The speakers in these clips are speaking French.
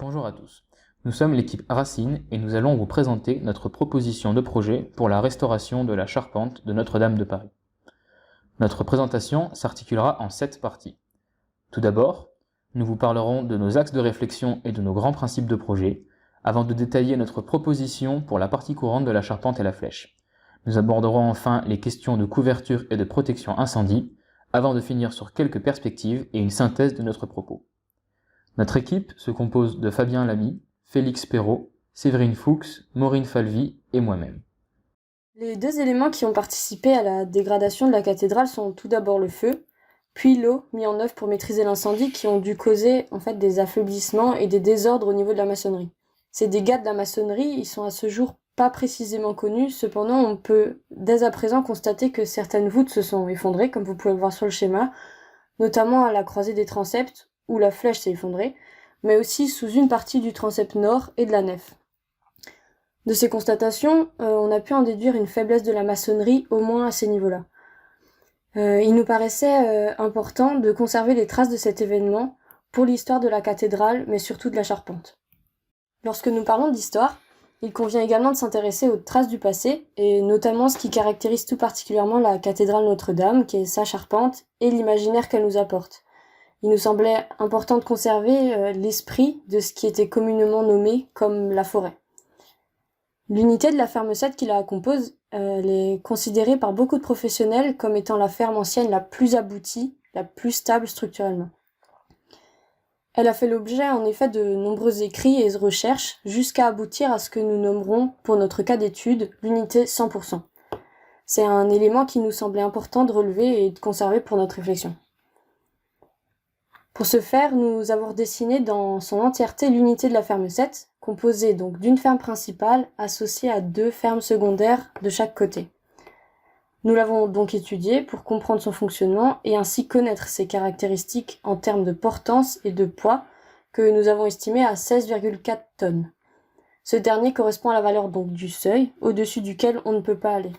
Bonjour à tous, nous sommes l'équipe Racine et nous allons vous présenter notre proposition de projet pour la restauration de la charpente de Notre-Dame de Paris. Notre présentation s'articulera en 7 parties. Tout d'abord, nous vous parlerons de nos axes de réflexion et de nos grands principes de projet, avant de détailler notre proposition pour la partie courante de la charpente et la flèche. Nous aborderons enfin les questions de couverture et de protection incendie, avant de finir sur quelques perspectives et une synthèse de notre propos. Notre équipe se compose de Fabien Lamy, Félix Perrault, Séverine Fuchs, Maureen Falvy et moi-même. Les deux éléments qui ont participé à la dégradation de la cathédrale sont tout d'abord le feu, puis l'eau mis en œuvre pour maîtriser l'incendie qui ont dû causer des affaiblissements et des désordres au niveau de la maçonnerie. Ces dégâts de la maçonnerie, ils sont à ce jour pas précisément connus, cependant on peut dès à présent constater que certaines voûtes se sont effondrées, comme vous pouvez le voir sur le schéma, notamment à la croisée des transepts, où la flèche s'est effondrée, mais aussi sous une partie du transept nord et de la nef. De ces constatations, on a pu en déduire une faiblesse de la maçonnerie, au moins à ces niveaux-là. Il nous paraissait important de conserver les traces de cet événement pour l'histoire de la cathédrale, mais surtout de la charpente. Lorsque nous parlons d'histoire, il convient également de s'intéresser aux traces du passé, et notamment ce qui caractérise tout particulièrement la cathédrale Notre-Dame, qui est sa charpente, et l'imaginaire qu'elle nous apporte. Il nous semblait important de conserver l'esprit de ce qui était communément nommé comme la forêt. L'unité de la ferme 7 qui la compose, elle est considérée par beaucoup de professionnels comme étant la ferme ancienne la plus aboutie, la plus stable structurellement. Elle a fait l'objet en effet de nombreux écrits et recherches jusqu'à aboutir à ce que nous nommerons, pour notre cas d'étude, l'unité 100%. C'est un élément qui nous semblait important de relever et de conserver pour notre réflexion. Pour ce faire, nous avons dessiné dans son entièreté l'unité de la ferme 7, composée donc d'une ferme principale associée à 2 fermes secondaires de chaque côté. Nous l'avons donc étudiée pour comprendre son fonctionnement et ainsi connaître ses caractéristiques en termes de portance et de poids que nous avons estimé à 16,4 tonnes. Ce dernier correspond à la valeur donc du seuil, au-dessus duquel on ne peut pas aller.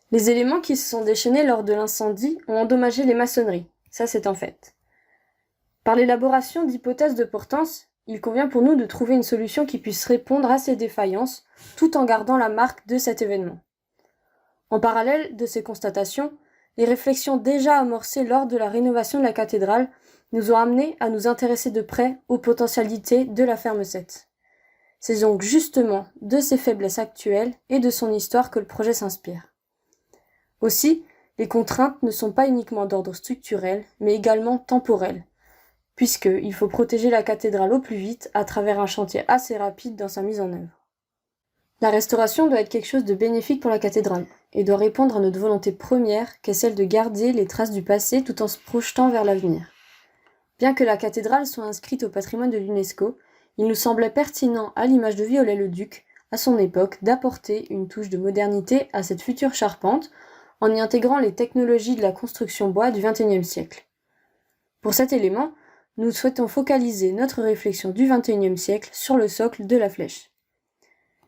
Les éléments qui se sont déchaînés lors de l'incendie ont endommagé les maçonneries, ça c'est un fait. Par l'élaboration d'hypothèses de portance, il convient pour nous de trouver une solution qui puisse répondre à ces défaillances, tout en gardant la marque de cet événement. En parallèle de ces constatations, les réflexions déjà amorcées lors de la rénovation de la cathédrale nous ont amenés à nous intéresser de près aux potentialités de la ferme 7. C'est donc justement de ses faiblesses actuelles et de son histoire que le projet s'inspire. Aussi, les contraintes ne sont pas uniquement d'ordre structurel, mais également temporel, puisqu'il faut protéger la cathédrale au plus vite à travers un chantier assez rapide dans sa mise en œuvre. La restauration doit être quelque chose de bénéfique pour la cathédrale, et doit répondre à notre volonté première, qu'est celle de garder les traces du passé tout en se projetant vers l'avenir. Bien que la cathédrale soit inscrite au patrimoine de l'UNESCO, il nous semblait pertinent, à l'image de Viollet-le-Duc, à son époque, d'apporter une touche de modernité à cette future charpente, en y intégrant les technologies de la construction bois du XXIe siècle. Pour cet élément, nous souhaitons focaliser notre réflexion du XXIe siècle sur le socle de la flèche.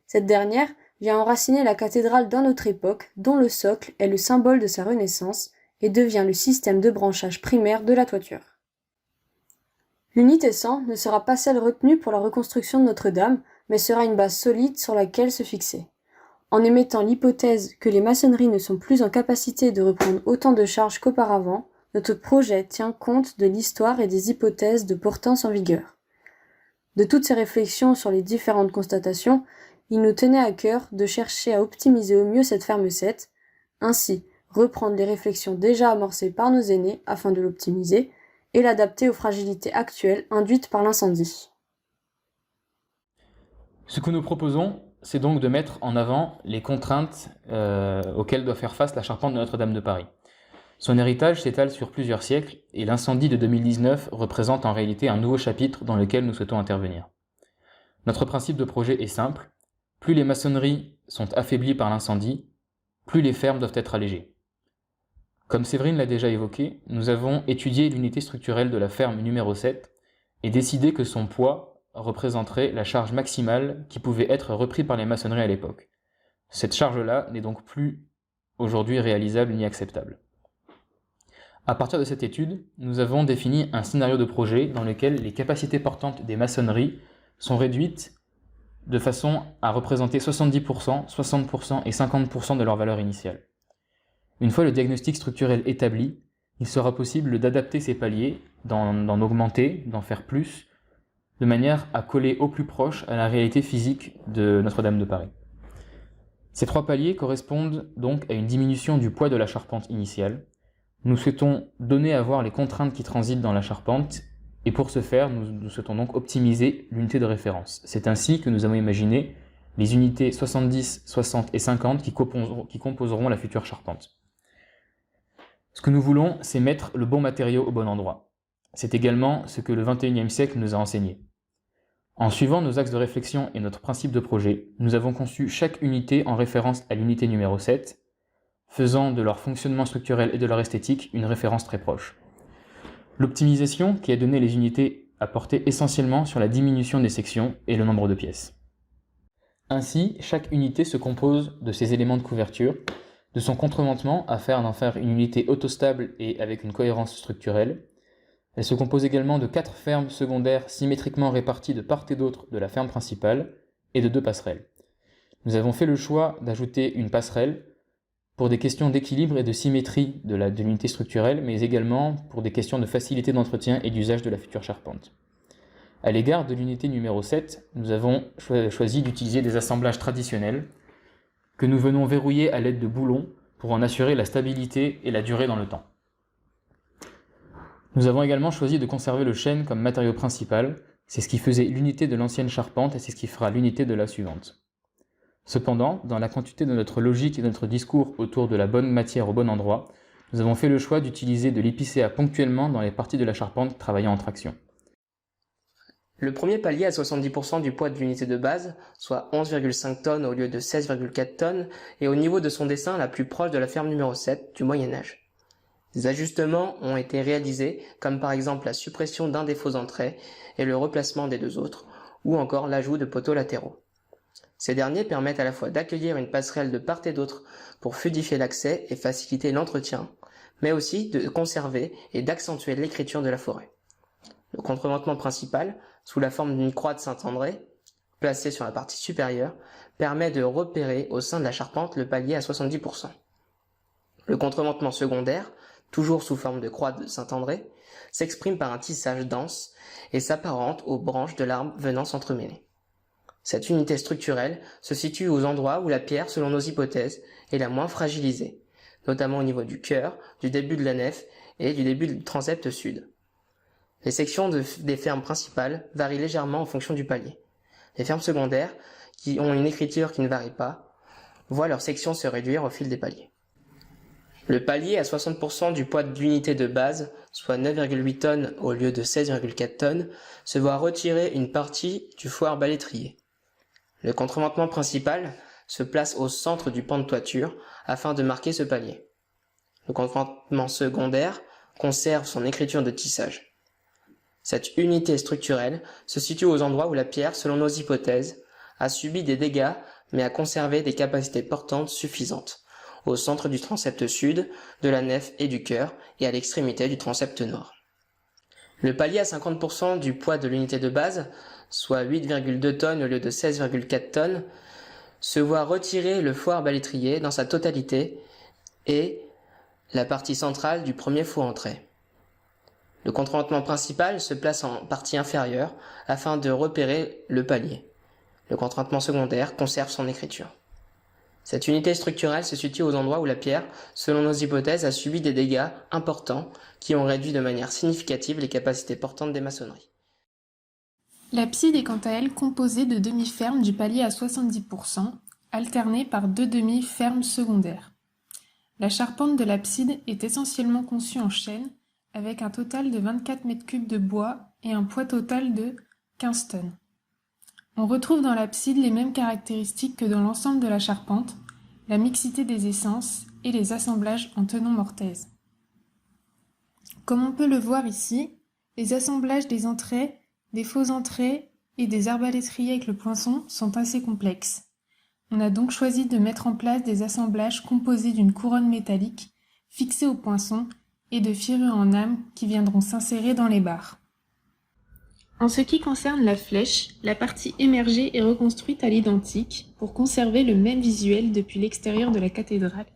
Cette dernière vient enraciner la cathédrale dans notre époque, dont le socle est le symbole de sa renaissance et devient le système de branchage primaire de la toiture. L'unité 100 ne sera pas celle retenue pour la reconstruction de Notre-Dame, mais sera une base solide sur laquelle se fixer. En émettant l'hypothèse que les maçonneries ne sont plus en capacité de reprendre autant de charges qu'auparavant, notre projet tient compte de l'histoire et des hypothèses de portance en vigueur. De toutes ces réflexions sur les différentes constatations, il nous tenait à cœur de chercher à optimiser au mieux cette ferme 7, ainsi reprendre les réflexions déjà amorcées par nos aînés afin de l'optimiser et l'adapter aux fragilités actuelles induites par l'incendie. Ce que nous proposons, c'est donc de mettre en avant les contraintes auxquelles doit faire face la charpente de Notre-Dame de Paris. Son héritage s'étale sur plusieurs siècles et l'incendie de 2019 représente en réalité un nouveau chapitre dans lequel nous souhaitons intervenir. Notre principe de projet est simple, plus les maçonneries sont affaiblies par l'incendie, plus les fermes doivent être allégées. Comme Séverine l'a déjà évoqué, nous avons étudié l'unité structurelle de la ferme numéro 7 et décidé que son poids représenterait la charge maximale qui pouvait être reprise par les maçonneries à l'époque. Cette charge-là n'est donc plus aujourd'hui réalisable ni acceptable. À partir de cette étude, nous avons défini un scénario de projet dans lequel les capacités portantes des maçonneries sont réduites de façon à représenter 70%, 60% et 50% de leur valeur initiale. Une fois le diagnostic structurel établi, il sera possible d'adapter ces paliers, d'en augmenter, d'en faire plus, de manière à coller au plus proche à la réalité physique de Notre-Dame de Paris. Ces 3 paliers correspondent donc à une diminution du poids de la charpente initiale. Nous souhaitons donner à voir les contraintes qui transitent dans la charpente, et pour ce faire, nous souhaitons donc optimiser l'unité de référence. C'est ainsi que nous avons imaginé les unités 70, 60 et 50 qui composeront la future charpente. Ce que nous voulons, c'est mettre le bon matériau au bon endroit. C'est également ce que le XXIe siècle nous a enseigné. En suivant nos axes de réflexion et notre principe de projet, nous avons conçu chaque unité en référence à l'unité numéro 7, faisant de leur fonctionnement structurel et de leur esthétique une référence très proche. L'optimisation qui a donné les unités a porté essentiellement sur la diminution des sections et le nombre de pièces. Ainsi, chaque unité se compose de ses éléments de couverture, de son contreventement afin d'en faire une unité autostable et avec une cohérence structurelle. Elle se compose également de 4 fermes secondaires symétriquement réparties de part et d'autre de la ferme principale et de 2 passerelles. Nous avons fait le choix d'ajouter une passerelle pour des questions d'équilibre et de symétrie de l'unité structurelle, mais également pour des questions de facilité d'entretien et d'usage de la future charpente. À l'égard de l'unité numéro 7, nous avons choisi d'utiliser des assemblages traditionnels que nous venons verrouiller à l'aide de boulons pour en assurer la stabilité et la durée dans le temps. Nous avons également choisi de conserver le chêne comme matériau principal, c'est ce qui faisait l'unité de l'ancienne charpente et c'est ce qui fera l'unité de la suivante. Cependant, dans la continuité de notre logique et de notre discours autour de la bonne matière au bon endroit, nous avons fait le choix d'utiliser de l'épicéa ponctuellement dans les parties de la charpente travaillant en traction. Le premier palier à 70% du poids de l'unité de base, soit 11,5 tonnes au lieu de 16,4 tonnes, est au niveau de son dessin la plus proche de la ferme numéro 7 du Moyen-Âge. Des ajustements ont été réalisés, comme par exemple la suppression d'un des faux entraits et le replacement des 2 autres, ou encore l'ajout de poteaux latéraux. Ces derniers permettent à la fois d'accueillir une passerelle de part et d'autre pour fluidifier l'accès et faciliter l'entretien, mais aussi de conserver et d'accentuer l'écriture de la forêt. Le contreventement principal, sous la forme d'une croix de Saint-André, placée sur la partie supérieure, permet de repérer au sein de la charpente le palier à 70%. Le contreventement secondaire, toujours sous forme de croix de Saint-André, s'exprime par un tissage dense et s'apparente aux branches de l'arbre venant s'entremêler. Cette unité structurelle se situe aux endroits où la pierre, selon nos hypothèses, est la moins fragilisée, notamment au niveau du chœur, du début de la nef et du début du transept sud. Les sections des fermes principales varient légèrement en fonction du palier. Les fermes secondaires, qui ont une écriture qui ne varie pas, voient leurs sections se réduire au fil des paliers. Le palier à 60% du poids de l'unité de base, soit 9,8 tonnes au lieu de 16,4 tonnes, se voit retirer une partie du faux arbalétrier. Le contreventement principal se place au centre du pan de toiture afin de marquer ce palier. Le contreventement secondaire conserve son écriture de tissage. Cette unité structurelle se situe aux endroits où la pierre, selon nos hypothèses, a subi des dégâts mais a conservé des capacités portantes suffisantes, au centre du transept sud, de la nef et du chœur et à l'extrémité du transept nord. Le palier à 50% du poids de l'unité de base, soit 8,2 tonnes au lieu de 16,4 tonnes, se voit retirer le faux arbalétrier dans sa totalité et la partie centrale du premier faux entrée. Le contreventement principal se place en partie inférieure afin de repérer le palier. Le contreventement secondaire conserve son écriture. Cette unité structurelle se situe aux endroits où la pierre, selon nos hypothèses, a subi des dégâts importants qui ont réduit de manière significative les capacités portantes des maçonneries. L'abside est quant à elle composée de demi-fermes du palier à 70%, alternées par 2 demi-fermes secondaires. La charpente de l'abside est essentiellement conçue en chêne, avec un total de 24 m3 de bois et un poids total de 15 tonnes. On retrouve dans l'abside les mêmes caractéristiques que dans l'ensemble de la charpente, la mixité des essences et les assemblages en tenon mortaise. Comme on peut le voir ici, les assemblages des entrées, des faux entrées et des arbalétriers avec le poinçon sont assez complexes. On a donc choisi de mettre en place des assemblages composés d'une couronne métallique fixée au poinçon et de ferrures en âme qui viendront s'insérer dans les barres. En ce qui concerne la flèche, la partie émergée est reconstruite à l'identique pour conserver le même visuel depuis l'extérieur de la cathédrale.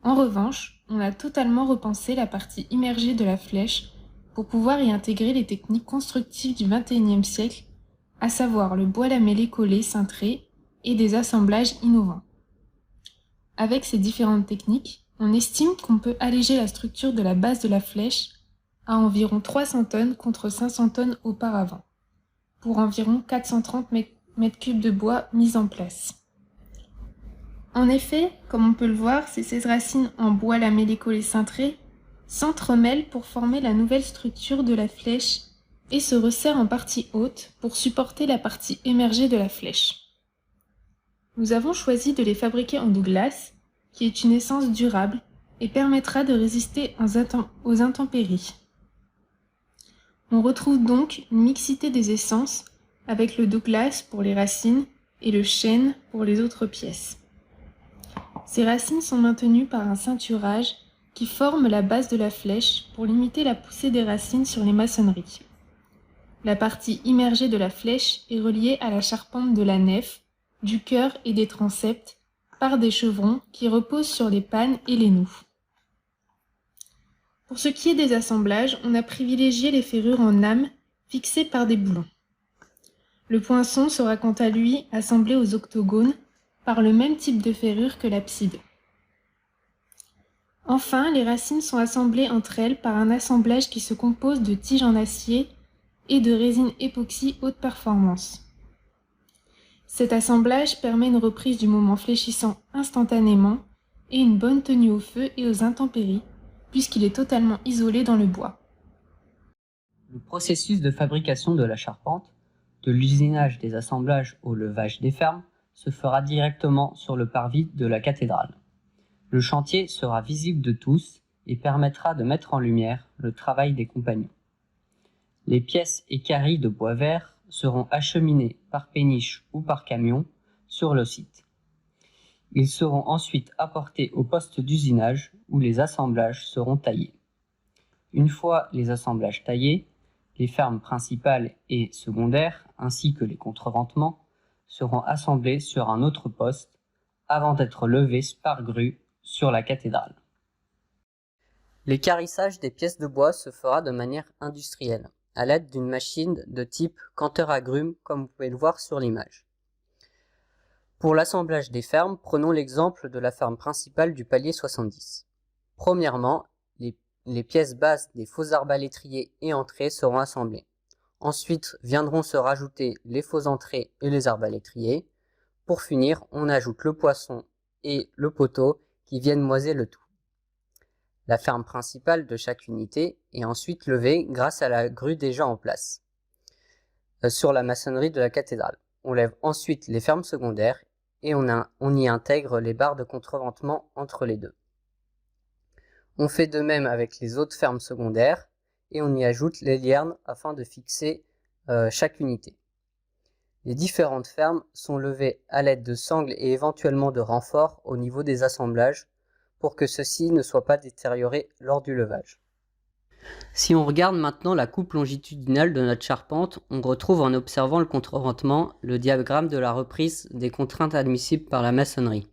En revanche, on a totalement repensé la partie immergée de la flèche pour pouvoir y intégrer les techniques constructives du XXIe siècle, à savoir le bois lamellé collé cintré et des assemblages innovants. Avec ces différentes techniques, on estime qu'on peut alléger la structure de la base de la flèche à environ 300 tonnes contre 500 tonnes auparavant, pour environ 430 m3 de bois mis en place. En effet, comme on peut le voir, ces racines en bois lamellé collé cintré s'entremêlent pour former la nouvelle structure de la flèche et se resserrent en partie haute pour supporter la partie émergée de la flèche. Nous avons choisi de les fabriquer en Douglas, qui est une essence durable et permettra de résister aux intempéries. On retrouve donc une mixité des essences avec le Douglas pour les racines et le chêne pour les autres pièces. Ces racines sont maintenues par un ceinturage qui forme la base de la flèche pour limiter la poussée des racines sur les maçonneries. La partie immergée de la flèche est reliée à la charpente de la nef, du chœur et des transepts par des chevrons qui reposent sur les pannes et les noues. Pour ce qui est des assemblages, on a privilégié les ferrures en âme fixées par des boulons. Le poinçon sera quant à lui assemblé aux octogones par le même type de ferrure que l'abside. Enfin, les racines sont assemblées entre elles par un assemblage qui se compose de tiges en acier et de résine époxy haute performance. Cet assemblage permet une reprise du moment fléchissant instantanément et une bonne tenue au feu et aux intempéries, puisqu'il est totalement isolé dans le bois. Le processus de fabrication de la charpente, de l'usinage des assemblages au levage des fermes, se fera directement sur le parvis de la cathédrale. Le chantier sera visible de tous et permettra de mettre en lumière le travail des compagnons. Les pièces et carris de bois vert seront acheminés par péniche ou par camion sur le site. Ils seront ensuite apportés au poste d'usinage où les assemblages seront taillés. Une fois les assemblages taillés, les fermes principales et secondaires ainsi que les contreventements seront assemblés sur un autre poste avant d'être levés par grue sur la cathédrale. L'équarrissage des pièces de bois se fera de manière industrielle, à l'aide d'une machine de type canteur à grumes comme vous pouvez le voir sur l'image. Pour l'assemblage des fermes, prenons l'exemple de la ferme principale du palier 70. Premièrement, les pièces basses des faux arbalétriers et entrées seront assemblées. Ensuite viendront se rajouter les faux entrées et les arbalétriers. Pour finir, on ajoute le poisson et le poteau qui viennent moiser le tout. La ferme principale de chaque unité est ensuite levée grâce à la grue déjà en place sur la maçonnerie de la cathédrale. On lève ensuite les fermes secondaires et on y intègre les barres de contreventement entre les deux. On fait de même avec les autres fermes secondaires et on y ajoute les liernes afin de fixer chaque unité. Les différentes fermes sont levées à l'aide de sangles et éventuellement de renforts au niveau des assemblages pour que ceux-ci ne soient pas détériorés lors du levage. Si on regarde maintenant la coupe longitudinale de notre charpente, on retrouve en observant le contreventement le diagramme de la reprise des contraintes admissibles par la maçonnerie.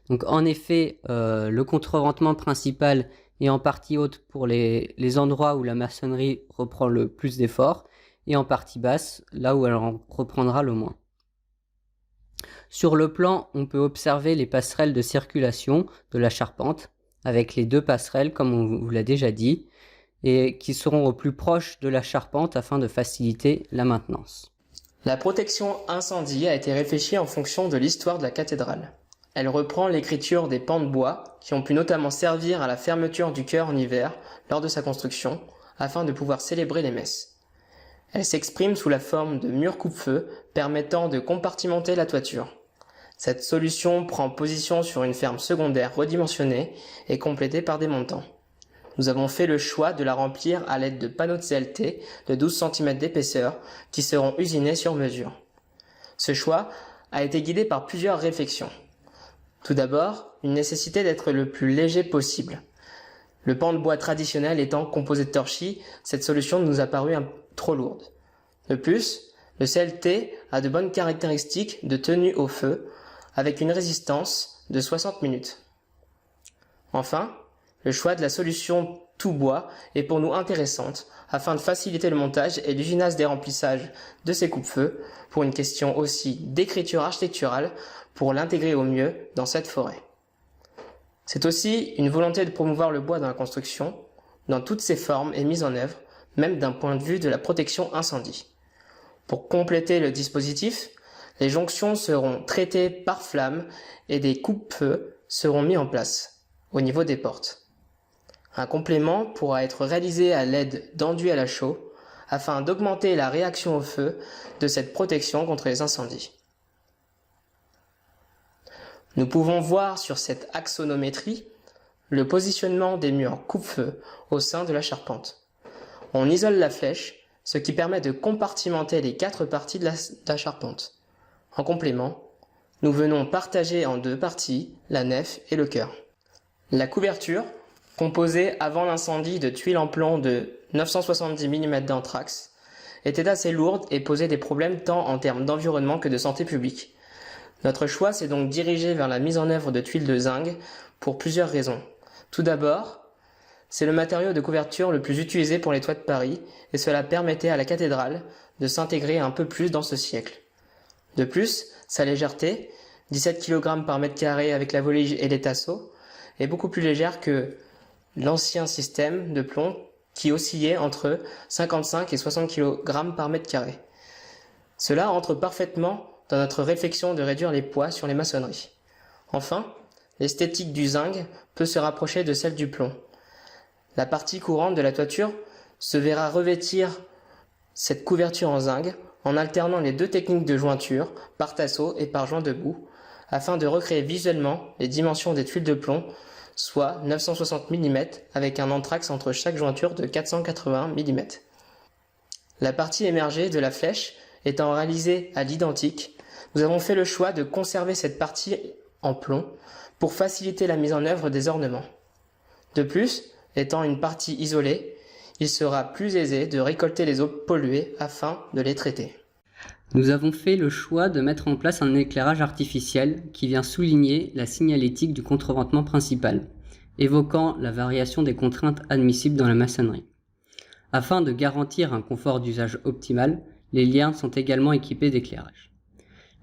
Donc en effet, le contreventement principal est en partie haute pour les endroits où la maçonnerie reprend le plus d'efforts et en partie basse, là où elle en reprendra le moins. Sur le plan, on peut observer les passerelles de circulation de la charpente, avec les deux passerelles, comme on vous l'a déjà dit, et qui seront au plus proche de la charpente afin de faciliter la maintenance. La protection incendie a été réfléchie en fonction de l'histoire de la cathédrale. Elle reprend l'écriture des pans de bois qui ont pu notamment servir à la fermeture du chœur en hiver lors de sa construction afin de pouvoir célébrer les messes. Elle s'exprime sous la forme de murs coupe-feu permettant de compartimenter la toiture. Cette solution prend position sur une ferme secondaire redimensionnée et complétée par des montants. Nous avons fait le choix de la remplir à l'aide de panneaux de CLT de 12 cm d'épaisseur qui seront usinés sur mesure. Ce choix a été guidé par plusieurs réflexions. Tout d'abord, une nécessité d'être le plus léger possible. Le pan de bois traditionnel étant composé de torchis, cette solution nous a paru trop lourde. De plus, le CLT a de bonnes caractéristiques de tenue au feu, avec une résistance de 60 minutes. Enfin, le choix de la solution tout bois est pour nous intéressante, afin de faciliter le montage et l'usinage des remplissages de ces coupe-feux, pour une question aussi d'écriture architecturale, pour l'intégrer au mieux dans cette forêt. C'est aussi une volonté de promouvoir le bois dans la construction, dans toutes ses formes et mises en œuvre, même d'un point de vue de la protection incendie. Pour compléter le dispositif, les jonctions seront traitées par flamme et des coupe-feux seront mis en place, au niveau des portes. Un complément pourra être réalisé à l'aide d'enduits à la chaux, afin d'augmenter la réaction au feu de cette protection contre les incendies. Nous pouvons voir sur cette axonométrie le positionnement des murs coupe-feu au sein de la charpente. On isole la flèche, ce qui permet de compartimenter les 4 parties de la charpente. En complément, nous venons partager en 2 parties la nef et le chœur. La couverture, composée avant l'incendie de tuiles en plomb de 970 mm d'anthrax, était assez lourde et posait des problèmes tant en termes d'environnement que de santé publique. Notre choix s'est donc dirigé vers la mise en œuvre de tuiles de zinc pour plusieurs raisons. Tout d'abord, c'est le matériau de couverture le plus utilisé pour les toits de Paris et cela permettait à la cathédrale de s'intégrer un peu plus dans ce siècle. De plus, sa légèreté, 17 kg par mètre carré avec la volige et les tasseaux, est beaucoup plus légère que l'ancien système de plomb qui oscillait entre 55 et 60 kg par mètre carré. Cela entre parfaitement dans notre réflexion de réduire les poids sur les maçonneries. Enfin, l'esthétique du zinc peut se rapprocher de celle du plomb. La partie courante de la toiture se verra revêtir cette couverture en zinc en alternant les 2 techniques de jointure, par tasseau et par joint debout, afin de recréer visuellement les dimensions des tuiles de plomb, soit 960 mm avec un anthrax entre chaque jointure de 480 mm. La partie émergée de la flèche étant réalisée à l'identique, nous avons fait le choix de conserver cette partie en plomb pour faciliter la mise en œuvre des ornements. De plus, étant une partie isolée, il sera plus aisé de récolter les eaux polluées afin de les traiter. Nous avons fait le choix de mettre en place un éclairage artificiel qui vient souligner la signalétique du contreventement principal, évoquant la variation des contraintes admissibles dans la maçonnerie. Afin de garantir un confort d'usage optimal, les liernes sont également équipées d'éclairage.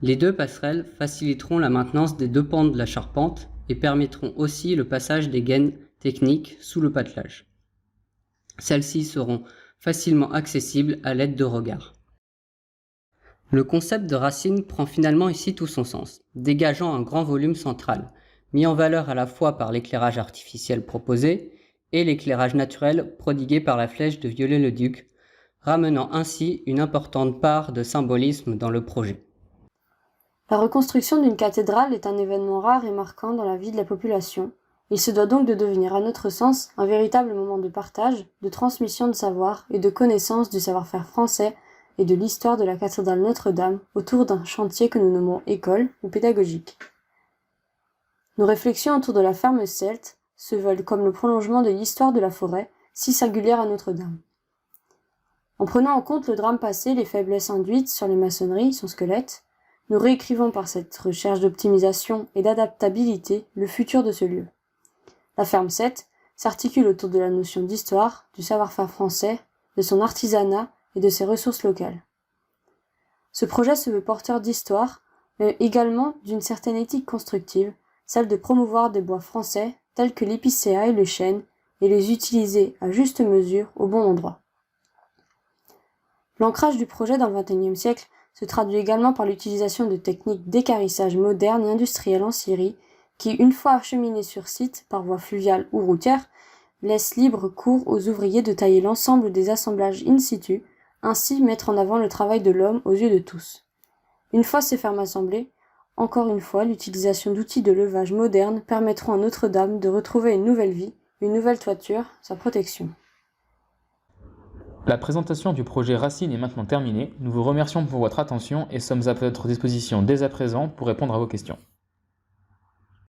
Les 2 passerelles faciliteront la maintenance des 2 pans de la charpente et permettront aussi le passage des gaines techniques sous le patelage. Celles-ci seront facilement accessibles à l'aide de regards. Le concept de racine prend finalement ici tout son sens, dégageant un grand volume central, mis en valeur à la fois par l'éclairage artificiel proposé et l'éclairage naturel prodigué par la flèche de Viollet-le-Duc, ramenant ainsi une importante part de symbolisme dans le projet. La reconstruction d'une cathédrale est un événement rare et marquant dans la vie de la population. Il se doit donc de devenir, à notre sens, un véritable moment de partage, de transmission de savoir et de connaissance du savoir-faire français et de l'histoire de la cathédrale Notre-Dame autour d'un chantier que nous nommons école ou pédagogique. Nos réflexions autour de la ferme celte se veulent comme le prolongement de l'histoire de la forêt, si singulière à Notre-Dame. En prenant en compte le drame passé, les faiblesses induites sur les maçonneries, son squelette, nous réécrivons par cette recherche d'optimisation et d'adaptabilité le futur de ce lieu. La ferme 7 s'articule autour de la notion d'histoire, du savoir-faire français, de son artisanat et de ses ressources locales. Ce projet se veut porteur d'histoire, mais également d'une certaine éthique constructive, celle de promouvoir des bois français tels que l'épicéa et le chêne, et les utiliser à juste mesure au bon endroit. L'ancrage du projet dans le XXIe siècle se traduit également par l'utilisation de techniques d'équarrissage modernes et industrielles en scierie qui, une fois acheminées sur site par voie fluviale ou routière, laissent libre cours aux ouvriers de tailler l'ensemble des assemblages in situ, ainsi mettre en avant le travail de l'homme aux yeux de tous. Une fois ces fermes assemblées, encore une fois, l'utilisation d'outils de levage modernes permettront à Notre-Dame de retrouver une nouvelle vie, une nouvelle toiture, sa protection. La présentation du projet Racine est maintenant terminée. Nous vous remercions pour votre attention et sommes à votre disposition dès à présent pour répondre à vos questions.